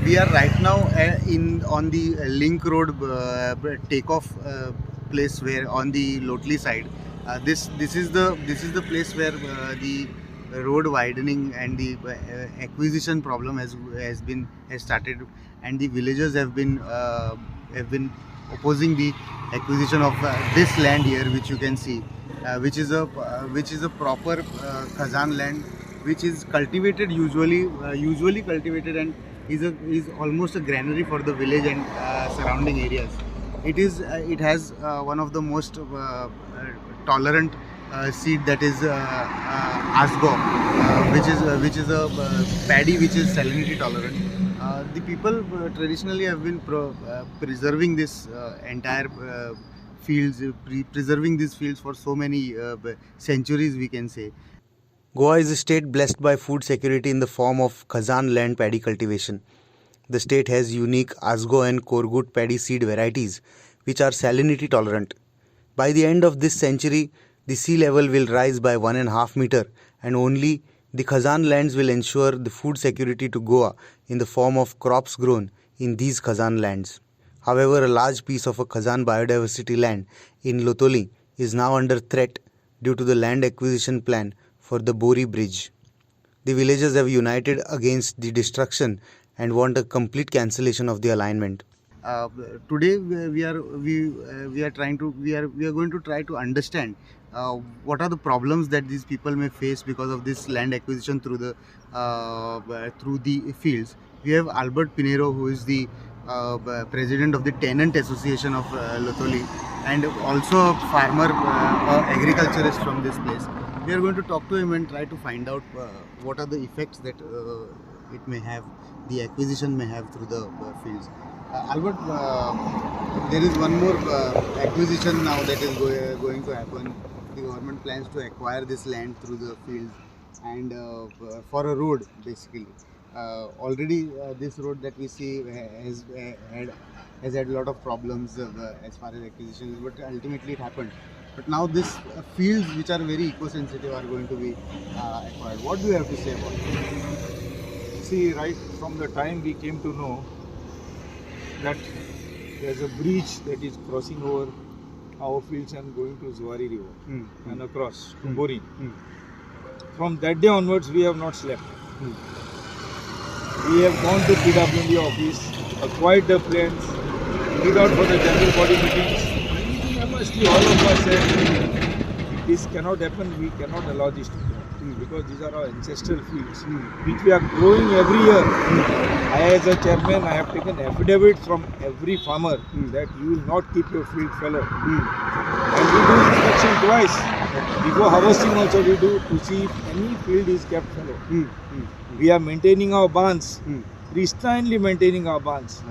We are right now on the link road takeoff place, where on the Lotli side. This is the place where the road widening and the acquisition problem has started, and the villagers have been opposing the acquisition of this land here, which you can see, which is a proper Khazan land, which is cultivated, usually cultivated, and is almost a granary for the village and surrounding areas. It has one of the most tolerant seed, that is asgo, which is a paddy which is salinity tolerant. The people traditionally have been preserving this entire fields, preserving these fields for so many centuries, we can say. Goa is a state blessed by food security in the form of Khazan land paddy cultivation. The state has unique Asgo and Korgut paddy seed varieties which are salinity tolerant. By the end of this century, the sea level will rise by 1.5 meter, and only the Khazan lands will ensure the food security to Goa in the form of crops grown in these Khazan lands. However, a large piece of a Khazan biodiversity land in LOUTOLIM is now under threat due to the land acquisition plan for the Bori Bridge. The villagers have united against the destruction and want a complete cancellation of the alignment. Today we are going to try to understand what are the problems that these people may face because of this land acquisition through the fields. We have Albert Pinero, who is the president of the tenant association of LOUTOLIM, and also a farmer, agriculturist from this place. We are going to talk to him and try to find out what are the effects that it may have, the acquisition may have through the fields. Albert, there is one more acquisition now that is going to happen. The government plans to acquire this land through the fields, and for a road, basically. Already this road that we see has had a lot of problems as far as acquisition, but ultimately it happened. But now these fields, which are very eco-sensitive, are going to be acquired. What do you have to say about it? See, right from the time we came to know that there's a bridge that is crossing over our fields and going to Zuari River and across to Borim. From that day onwards, we have not slept. We have gone to PWD office, acquired the plans, put out for the general body meetings. Unanimously, all of us said, this cannot happen, we cannot allow this to happen. Because these are our ancestral fields, which we are growing every year. I, as a chairman, I have taken affidavits from every farmer that you will not keep your field fallow. And we do inspection twice. Before harvesting also we do, to see if any field is kept fallow. We are maintaining our barns, pristinely maintaining our barns.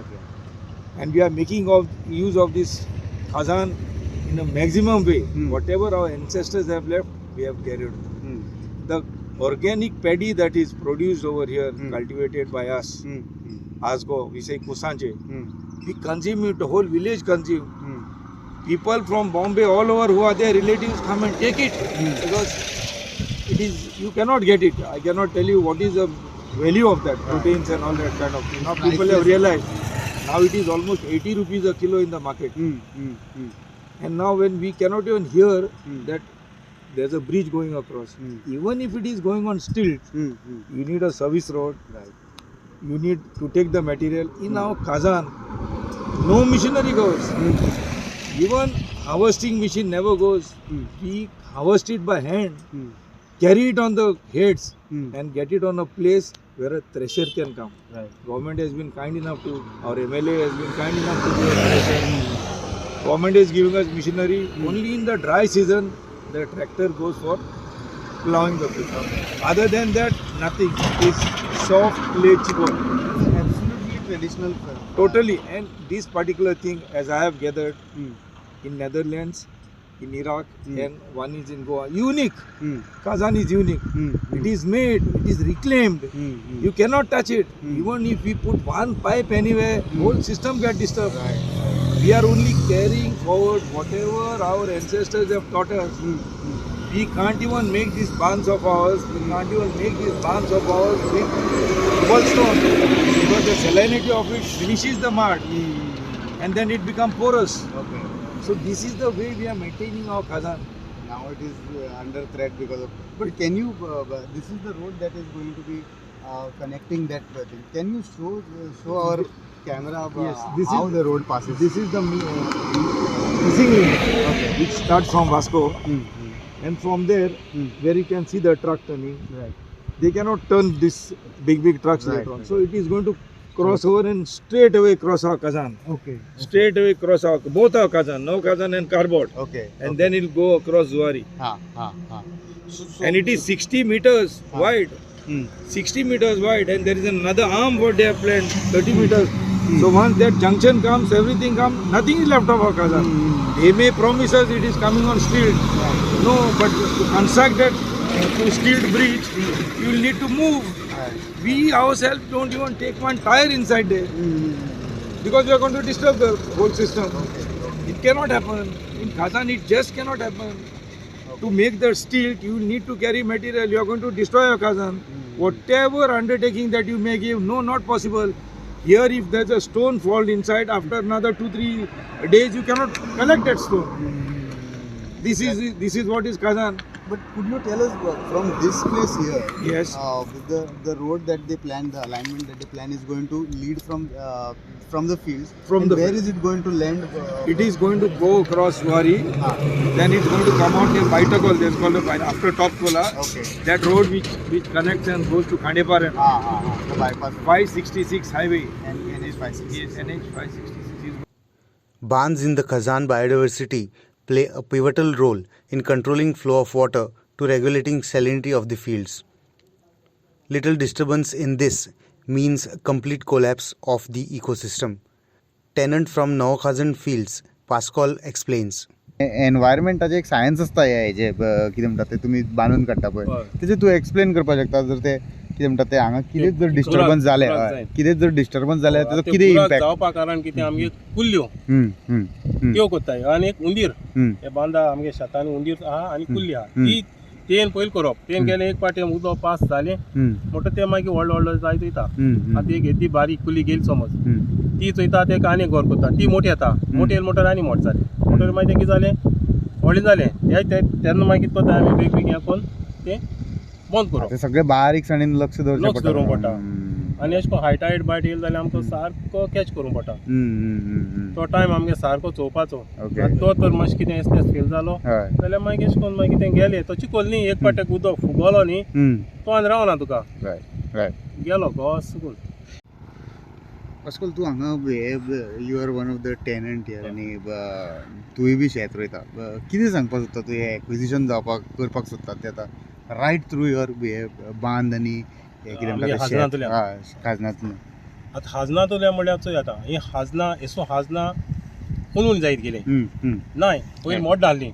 And we are making use of this Khazan in a maximum way. Whatever our ancestors have left, we have carried. The organic paddy that is produced over here, cultivated by us, Asgo, we say Kusanje, we consume it, the whole village consume. People from Bombay, all over who are their relatives, come and take it, because it is, you cannot get it. I cannot tell you what is the value of that, proteins and all that kind of thing. Now people have realized, now it is almost 80 rupees a kilo in the market. And now when we cannot even hear that there's a bridge going across, even if it is going on stilts, you need a service road, you need to take the material. In our Khazan, no machinery goes. Even harvesting machine never goes. We harvest it by hand, carry it on the heads and get it on a place where a thresher can come. Government has been kind enough to, our MLA has been kind enough to do a thresher. Government is giving us machinery. Only in the dry season, the tractor goes for plowing the field. Other than that, nothing. It is soft clay chipper. Absolutely traditional. Totally. And this particular thing, as I have gathered, in Netherlands, in Iraq, and one is in Goa. Unique. Khazan is unique. It is made, it is reclaimed. You cannot touch it. Even if we put one pipe anywhere, whole system gets disturbed. We are only carrying forward whatever our ancestors have taught us. We can't even make these barns of ours. We can't even make these barns of ours with cobblestone because the salinity of it finishes the mud and then it becomes porous. Okay. So this is the way we are maintaining our Khazan. Now it is under threat because of. But can you? This is the road that is going to be connecting that thing. Can you show our camera Yes, this how is the road passes? This is the missing link, which starts from Vasco, and from there, where you can see the truck turning. Right. They cannot turn this big trucks Right, later on. right. So it is going to cross over and straight away cross our Khazan. Okay. Straight away cross our both our Khazan, now Khazan and Cardboard. Okay. And then it will go across Zuari. And it is 60 meters wide. 60 meters wide, and there is another arm what they have planned, 30 meters. So once that junction comes, everything comes, nothing is left of our Khazan. They may promise us it is coming on steel. No, but to construct that steel bridge, you will need to move. We ourselves don't even take one tire inside there because we are going to disturb the whole system. It cannot happen. In Khazan, it just cannot happen. To make the steel, you will need to carry material. You are going to destroy your Khazan. Whatever undertaking that you may give, no, not possible. Here, if there's a stone fall inside, after another 2-3 days, you cannot collect that stone. This is what is Khazan. But could you tell us from this place here? Yes. The road that they plan, the alignment that they plan is going to lead from the fields. Where is it going to land? It is going to go across Zuari. Then it's going to come out near Baitagol. There's called after Top Kola. Okay. That road which connects and goes to Khandepar. The bypass. 566 highway. And NH 566. Yes, NH 566. Barns in the Khazan biodiversity play a pivotal role in controlling flow of water to regulating salinity of the fields. Little disturbance in this means complete collapse of the ecosystem. Tenant from Khazan fields, Pascal explains. एनवायरमेंटाचे एक science आसता हेजे कितें म्हणटा ते तुमी बांदून काडटा पळय तेजे तूं एक्सप्लेन करपाक शकता जर ते कितें म्हणटा ते हांगा कितें जर डिस्टर्बन्स जाले कितें जर डिस्टर्बन्स जाले तेजो कितें इम्पॅक्ट जावपा कारण कितें आमगे कुल्ल्यो त्यो कोत्ताय आनी एक उंदीर हे बांदा आमगे शेतांनी उंदीर आहा आनी कुल्ली आहा ती तेन पयलीं करप तेन गेले एक पाटी उदक पास जालें म्हणटा ते मागीर व्हडलो जाय चोयता आतां एक येदी बारीक कुल्ली गेली समज ती चोयता ते आनी एक घर कोत्ता ती मोठी येता मोठी येयली म्हणटा आनी मोठ जाली म्हणटकीर मागीर ते कितें जालें व्हडलें जालें तेन्ना मागीर कितें कोत्ता आमी वेगवेगळी हें कोन्न तें बंद करप सगळे बारीकसाणीन लक्ष दवरूंक पडटा आनी अशें करून हायटायट बायट येयलो जाल्यार आमकां सारको कॅच करूंक पडटा तो टायम आमगे सारको चोवपाचो तो तर मातशें कितें एस फेल जालो जाल्यार मागीर अशें करून मागीर तें गेलें तो चिकोल न्ही एक पाट्याक उदक फुगोलो न्ही तो आनी रावना तुका गेलो घोस चुकून Pascal, तूं हांगा you are one of the tenant here आनी तुवें बी शेत रोयता कितें सांगपाक सोदता तूं हें एक्विजिशन करपाक सोदता तें आतां रायट थ्रू युअर बांद आनी हें कितें म्हणटा खाजनांतल्यान आतां हाजनांतल्या म्हणल्यार चोय आतां ही हाजनां एसो हाजनां कोणून जायत गेले नाय पयलीं मोड्डां आहलीं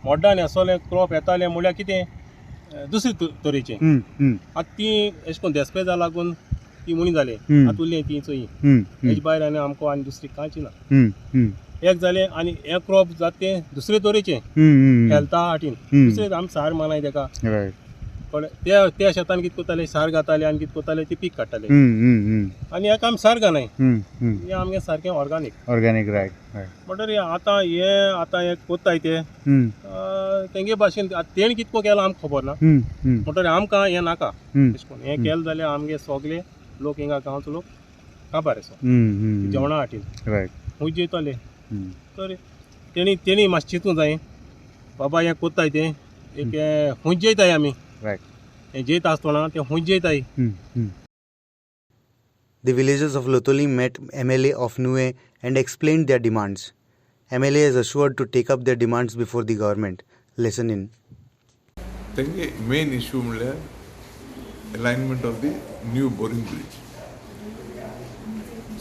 मोड्डांनी असोलें क्रॉप येतालें म्हणल्यार कितें दुसरे तरेचें आतां ती अशें करून देस्पेजा लागून ती मुणी जाले आतां उरलीं ती चोयी हेजे भायर आनी आमकां आनी दुसरी कांयची ना एक जालें आनी हें क्रॉप जाता तें दुसरे तरेचें हेल्था हाटीन दुसरें आमी सार मानाय तेका कळ्ळें त्या शेतान कितें कोत्ताले सार घाताले आनी कितें कोत्ताले ती पीक काडटाले आनी हेका आमी सार घानाय हें आमगे सारकें ऑर्गानीक रायट म्हणटरी आतां हें कोत्ताय ते तेंगे भाशेन तेणें कितको केलां आमकां खबर ना म्हणटरी आमकां हें नाका अशें करून हें केलें जाल्यार आमगे सगळे लोक हिंगा गांवचो लोक काबार असो जेवणा हाटीन खूंय जेयतले तर तेणी मातशें चिंतूंक जाय बाबा हें कोत्ताय तें एक खूंय जेयताय आमी हें जेयता आसतना तें खूंय जेयताय. The villagers of LOUTOLIM met MLA of Nue and explained their demands. MLA is assured to take up their demands before the government. Listen in. The main issue is alignment of the new boring bridge.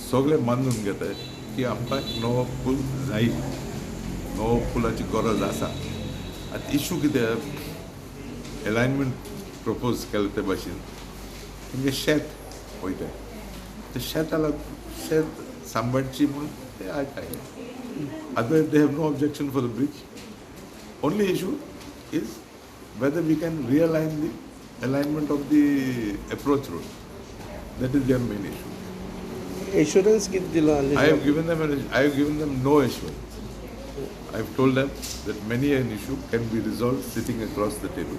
सगळे मानून घेतात की आमकां नवो pool जाय नवो पुलाची गरज आसा आतां इशू कितें अलायनमेंट प्रपोज केले ते भाशेन तेंगे शेत वयताय ते शेत सांबाळची म्हूण ते आयताय other they have no objection for the bridge only issue is whether we can realign the alignment of the approach road. That is their main issue. Assurance किती दिला I have given them no assurance. I have told them that many an issue can be resolved sitting across the table.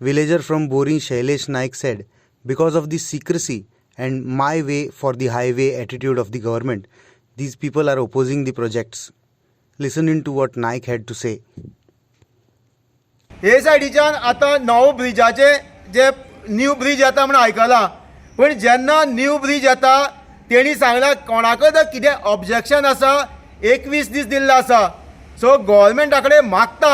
Villager from Boring Shailesh Naik said, because of the secrecy and my way for the highway attitude of the government, these people are opposing the projects. Listen into what Naik had to say. हे सायडीच्यान आतां नवो ब्रिजाचे जे new bridge येता म्हणून आयकलां, पण जेन्ना new bridge येता तेणी सांगलां कोणाकय जर कितें ऑब्जेक्शन आसा 21 दीस दिल्लो आसा. सो गोवोरमेंटा कडेन मागता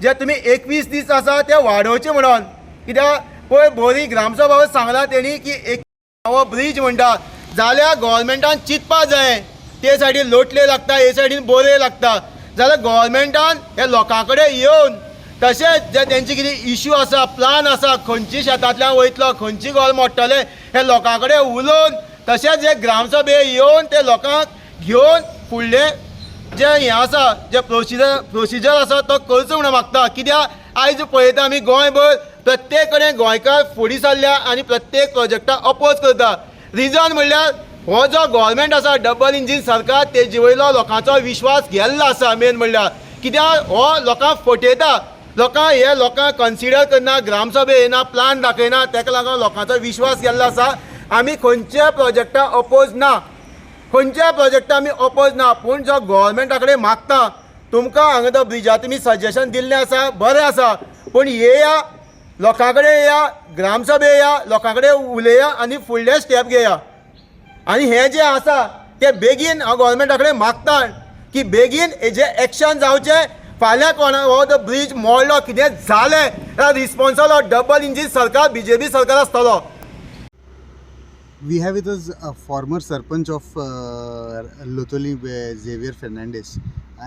जे तुमी 21 दीस आसा ते वाडोवचे म्हणून. कित्याक पळय बोरी ग्रामसभा सांगलां तेणी की एक नवो ब्रिज म्हणटा जाल्यार गोवोरमेंटान चिंतपा जाय. ते सायडीन लोटले लागता, हे सायडीन बोरे लागता, जाल्यार गोवोरमेंटान हे लोकां कडेन येवन तशेंच जे तेंचे कितें इश्यू आसा, प्लान आसा, खंयची शेतांतल्यान वयतलो, खंयची गोल मोडटले, हे लोकां कडेन उलोवन तशेंच जे ग्रामसभे येवन ते लोकांक घेवन फुडले जे हें आसा, जे प्रोसिजर आसा तो करचो म्हणून मागता. कित्याक आयज पळयता आमी गोंयभर प्रत्येक कडेन गोंयकार फुडें सरल्या आनी प्रत्येक प्रोजेक्टाक अपोज करता. रिजन म्हणल्यार हो जो गोवोरमेंट आसा डबल इंजीन सरकार तेजे वयलो लोकांचो विश्वास गेल्लो आसा. मेन म्हणल्यार कित्याक हो लोकांक फटयता, लोकांक कन्सिडर करना, ग्रामसभे येना, प्लान दाखयना, ताका लागून लोकांचो विश्वास गेल्लो आसा. आमी खंयच्या प्रोजेक्टाक अपोज ना, खंयच्या प्रोजेक्टाक आमी अपोज ना, पूण जो गोवोरमेंटा कडेन मागता तुमकां हांगा तो ब्रिजा तुमी सजेशन दिल्लें आसा, बरें आसा, पूण येया लोकां कडेन येया, ग्रामसभे येया, लोकां कडेन उलया आनी फुडले स्टेप घेया. आनी हें जें आसा तें बेगीन हांव गोवोरमेंटा कडेन मागता की बेगीन हेजें एक्शन जावचें. फाल्यां कोणा हो जो ब्रिज मोडलो, कितें जालें जाल्यार रिस्पॉन्सिबल डबल इंजीन सरकार, BJP सरकार आसतलो. We have with us a former Sarpanch of LOUTOLIM, Xavier Fernandez,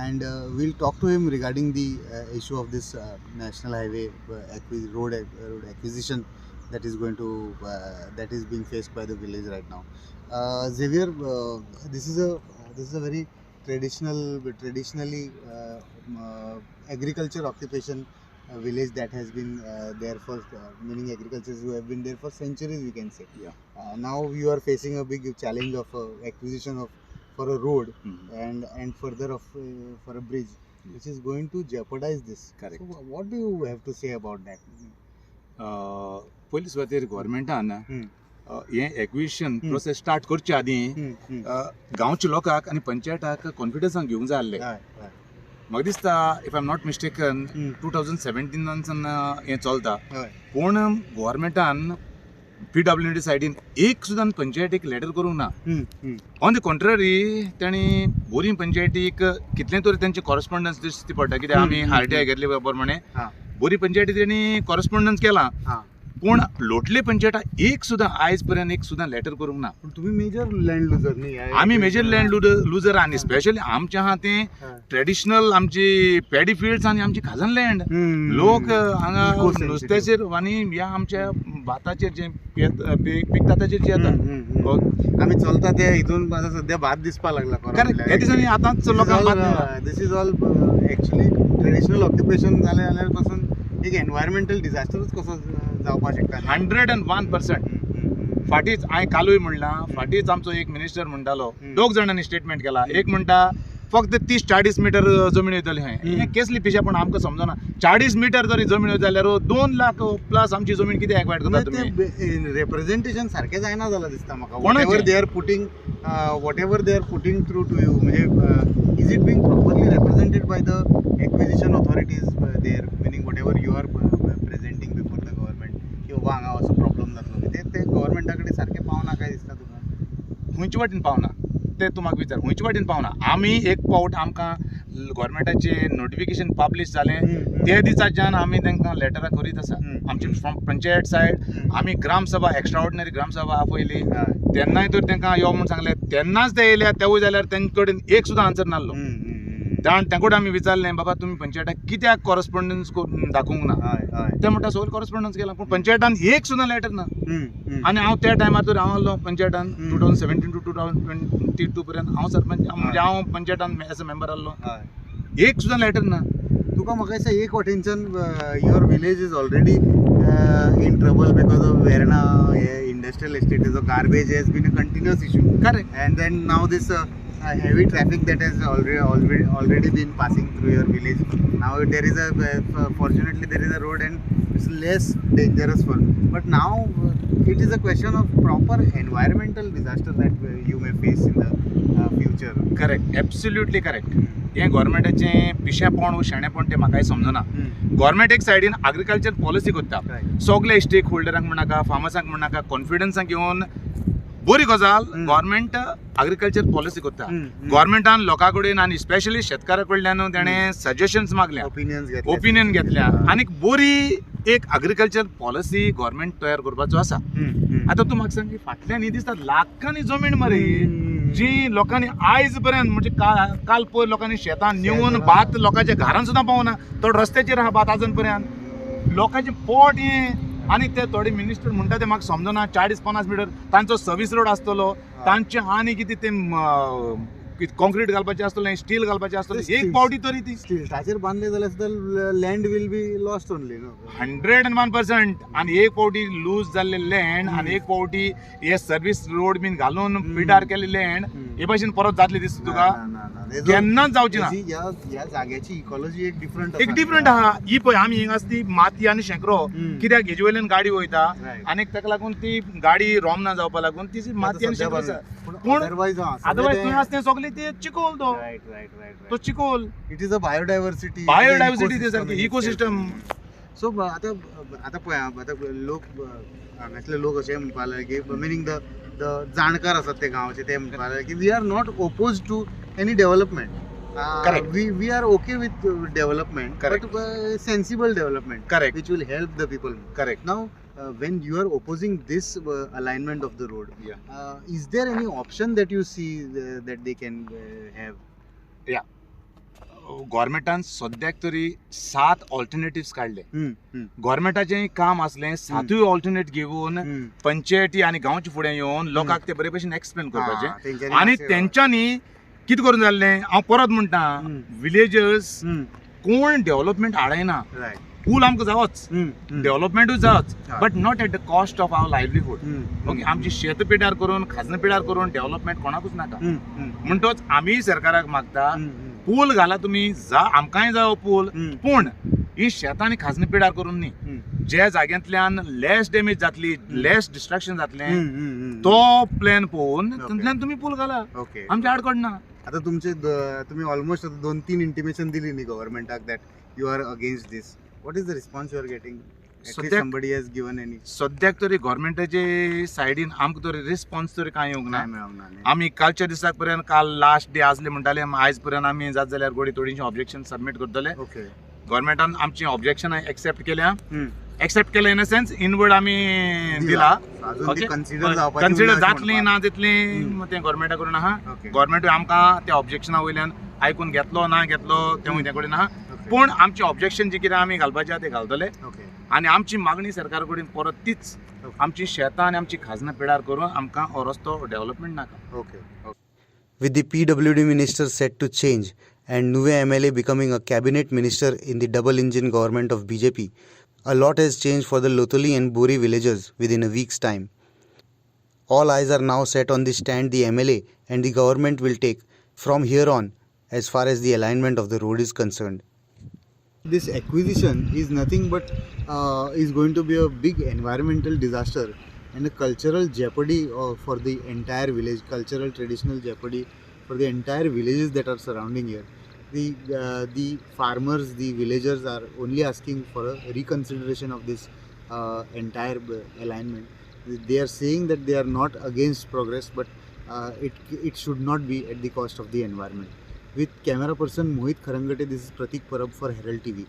and we'll talk to him regarding the issue of this national highway road acquisition that is going to that is being faced by the village right now. Xavier, this is a very traditionally agriculture occupation village that has been there for meaning agricultures who have been there for centuries, we can say. Now you are facing a big challenge of acquisition for a road and further for a bridge which is going to jeopardize this. Correct. So what do you have to say about that? पयलीं सुवातेर गोवोरमेंटान हे acquisition process start करचे आदीं गांवच्या लोकांक आनी पंचायताक कॉन्फिडन्सान घेवंक जाय आसलें. म्हाका दिसता if I am not mistaken 2017 हें चलता, पूण गोवोरमेंटान PWD सायडीन एक सुद्दां पंचायतीक लेटर करूंक ना. ऑन द कॉन्ट्ररी तेणी बोरीं पंचायतीक कितलें तरी तेंचे कॉरस्पॉन्डन्स दिसती पडटा, कित्याक आमी RTI घेतले प्रमाणे बोरी पंचायती तेणी कॉरस्पॉन्डन्स केला, पूण लोटले पंचायता एक सुद्दां आयज पर्यंत एक सुद्दां लेटर करूंक ना. तुम्ही मेजर लँड लुजर न्ही, आमी मेजर लँड लुजर आनी स्पेशली आमच्या आहा तें ट्रेडिशनल आमची पॅडी फिल्ड्स आनी आमची खाजन लँड. लोक हांगा नुस्त्याचेर आनी ह्या आमच्या भाताचेर जे पिकता ताचेर जे येता आमी चलता ते हितून सध्या भात दिसपा लागला. करेक्ट, ह्या दिसांनी आतांच लोकांक this is all actually traditional occupation जाल्या पासून एक एनवायरमेंटल डिझास्टरच कसो जावपाक शकता. 101%. फाटींच हांवें कालूय म्हणलां, फाटींच आमचो एक मिनिस्टर म्हणटालो, दोग जाणांनी स्टेटमेंट केला. एक म्हणटा फक्त 30-40 मिटर जमीन येतली हें केसली पिशा, पण आमकां समजना 40 मिटर जरी जमीन येत जाल्यार 2 लाख प्लस आमची जमीन कितें एक्वायर करता तुमी? रिप्रेझेंटेशन सारकें जायना जालां दिसता म्हाका. Whatever they are putting through to you, म्हणजे is it being properly represented by the acquisition authorities there, meaning whatever you are presenting before the government की बाबा हांगा असो प्रॉब्लेम जातलो, ते गव्हर्मेंटा कडेन सारकें पावना काय दिसता तुका? खंयचे वाटेन पावना ते तूं म्हाका विचार. खंयचे वाटेन पावना. आमी एक पावट आमकां गव्हर्मेंटाचें नोटिफिकेशन पब्लीश जालें ते दिसाच्यान आमी तांकां लेटरां करीत आसा. आमची फ्रॉम पंचायत सायड आमी ग्रामसभा एक्स्ट्राऑर्डिनरी ग्रामसभा आपयली, तेन्नाय तर तांकां यो म्हणून सांगलें, तेन्नाच ते येयल्या. तेवूय जाल्यार तेंचे कडेन एक सुद्दां आन्सर नासलो. तांकूय आमी विचारलें बाबा तुमी पंचायताक कित्याक कॉरस्पॉन्डन्स दाखोवंक ना? ते म्हणटा सगळे कॉरस्पॉन्डन्स केला, पूण पंचायतान एक सुद्दां लेटर ना. आनी हांव त्या टायमार तर हांव आसलो पंचायतान 2017 to 2022 पर्यंत हांव सरपंच, म्हणजे हांव पंचायतान एज अ मेंबर आसलो. एक सुद्दां लेटर ना. तुका म्हाका दिसता एक वटेनच्यान your village is already in trouble because of Verna industrial estate जो garbage has been a continuous issue. Correct. And then now this heavy traffic that has already been passing through your village. Now there is fortunately there is a road and it's less dangerous for. But now it is a question of proper environmental disaster that you may face in the future. Correct, absolutely correct. हें गोवोरमेंटाचें पिशेपण वो शेणेपण तें म्हाकाय समजना. Government एक सायडीन agriculture policy करता, सगळे stake होल्डरांक म्हणनाका, फार्मर्सांक म्हणनाका, कॉन्फिडन्साक घेवन बरी गजाल गोवोरमेंट एग्रीकल्चर पॉलिसी करता. गोवोरमेंटान लोकां कडेन आनी स्पेशली शेतकारा कडल्यान तेणें सजेशन्स मागल्या, ओपिनियन घेतल्या आनी बरी एक एग्रीकल्चर पॉलिसी गोवोरमेंट तयार करपाचो आसा. आतां तूं म्हाका सांग, फाटल्यान ही दिसता लाखांनी जमीन मरे जी लोकांनी आयज पर्यंत म्हणजे काल पयर लोकांनी शेतान नेऊन भात लोकांच्या घरान सुद्दां पावना, तो रस्त्याचेर आहा भात आजून पर्यंत. लोकांचें पोट हें आनी ते थोडे मिनिस्टर म्हणटा ते म्हाका समजना 40-50 मिटर तांचो सर्वीस रोड आसतलो, तांचे आनी कितें ते कॉन्क्रीट घालपाचें आसतलें, स्टील घालपाचें आसतलें, एक पावटी तरी ती स्टीलाचेर बांदले जाल्यार सुद्दां land will be lost only no. 101%. आनी एक पावटी लूज जाल्ले लँड आनी एक पावटी हे सर्वीस रोड बीन घालून पिडार केल्ले लँड हे भाशेन परत जातली दिसता तुका? केन्नाच जावची ना. ह्या जाग्याची इकॉलॉजी एक डिफरंट आहा. ही पळय आमी हिंगा ती माती आनी शेंकरो कित्याक हेजे वयल्यान गाडी वयता आनी ताका लागून ती गाडी रोम ना जावपा लागून ती माती आनी शेंकरो आसा. पूण अदरवायज थंय आसा तें सगळें ते चिकोल तो चिकोल. इट इज अ बायोडायवर्सिटी ती सारकी इकोसिस्टम. सो आतां पळय आतां लोक हांगासले लोक अशें म्हणपा लागले की मिनींग द जाणकार आसात ते गांवचे ते म्हणपा लागले की we are not oppose to any development. Correct. We are okay with development. Correct. But sensible development. Correct. Which will help the people. Correct. Now, when you are opposing this alignment of the road, is there any option that you see that they can have? Yeah. गोवोरमेंटान सद्याक तरी 7 alternatives काढले. गोवोरमेंटाचें काम आसलें 7य alternate घेवन पंचायती आनी गांवचे फुडें येवन लोकांक ते बरे भशेन एक्सप्लेन करपाचें आनी तेंच्यांनी कितें करून जाल्लें. हांव परत म्हणटा, विलेजर्स कोण डेव्हलपमेंट हाडयना. पूल आमकां जावच, डेव्हलपमेंटूय जावच, but not at the cost of our livelihood. Okay, आमची शेत पिड्यार करून खाजन पिड्यार करून डेव्हलपमेंट कोणाकूच नाका. म्हणटोच आमी सरकाराक मागता, पूल घाला तुमी, आमकांय जावो पूल, पूण ही शेतां आनी खाजन पिड्यार करून न्ही. ज्या जाग्यांतल्यान लेस डॅमेज जातली, लेस डिस्ट्रक्शन जातलें, तो प्लॅन पळोवन तातूंतल्यान तुमी पूल घाला. आमच्या आडकडना. आता तुम्ही ऑलमोस्ट 2-3 इंटिमेशन दिली न्ही गव्हर्नमेंटाक that you are against this. What is the response you are getting? somebody has given any? सद्याक तरी गव्हर्नमेंटाचे सायडीन आमकां तरी रिस्पॉन्स तरी कांय येवंक ना. आमी कालच्या दिसाक पर्यंत काल लास्ट डे आसले म्हणटाले, आयज पर्यंत आमी जात जाल्यार थोडीशीं ऑब्जेक्शन सबमीट करतले. गव्हर्नमेंटान आमची ऑब्जेक्शन एक्सेप्ट केल्या. एक्सेप्ट केलें इन अ सेन्स इनवर्ड आमी दिला. कन्सिडर जातली ना जातली तें गव्हर्नमेंटा कडेन आहा. गव्हर्नमेंटूय आमकां त्या ऑब्जेक्शना वयल्यान आयकून घेतलो ना घेतलो तें तें कडेन आहा. पूण आमची ऑब्जेक्शन जी कितें आमी घालपाचें आहा तें घालतले आनी आमची मागणी सरकार कडेन परत तीच, आमची शेतां आनी आमची खाजनां पिडार करून आमकां हो रस्तो डेव्हलपमेंट नाका. With the PWD minister set to change and Nuve MLA becoming a cabinet minister in the double-engine government of BJP, a lot has changed for the Lotoli and Bori villagers within a week's time. All eyes are now set on the stand the MLA and the government will take from here on as far as the alignment of the road is concerned. This acquisition is nothing but is going to be a big environmental disaster and a cultural jeopardy for the entire village, cultural traditional jeopardy for the entire villages that are surrounding here. The farmers, the villagers are only asking for a reconsideration of this entire alignment. They are saying that they are not against progress, but it should not be at the cost of the environment. With camera person Mohit Kharangate, this is Pratik Parab for Herald TV.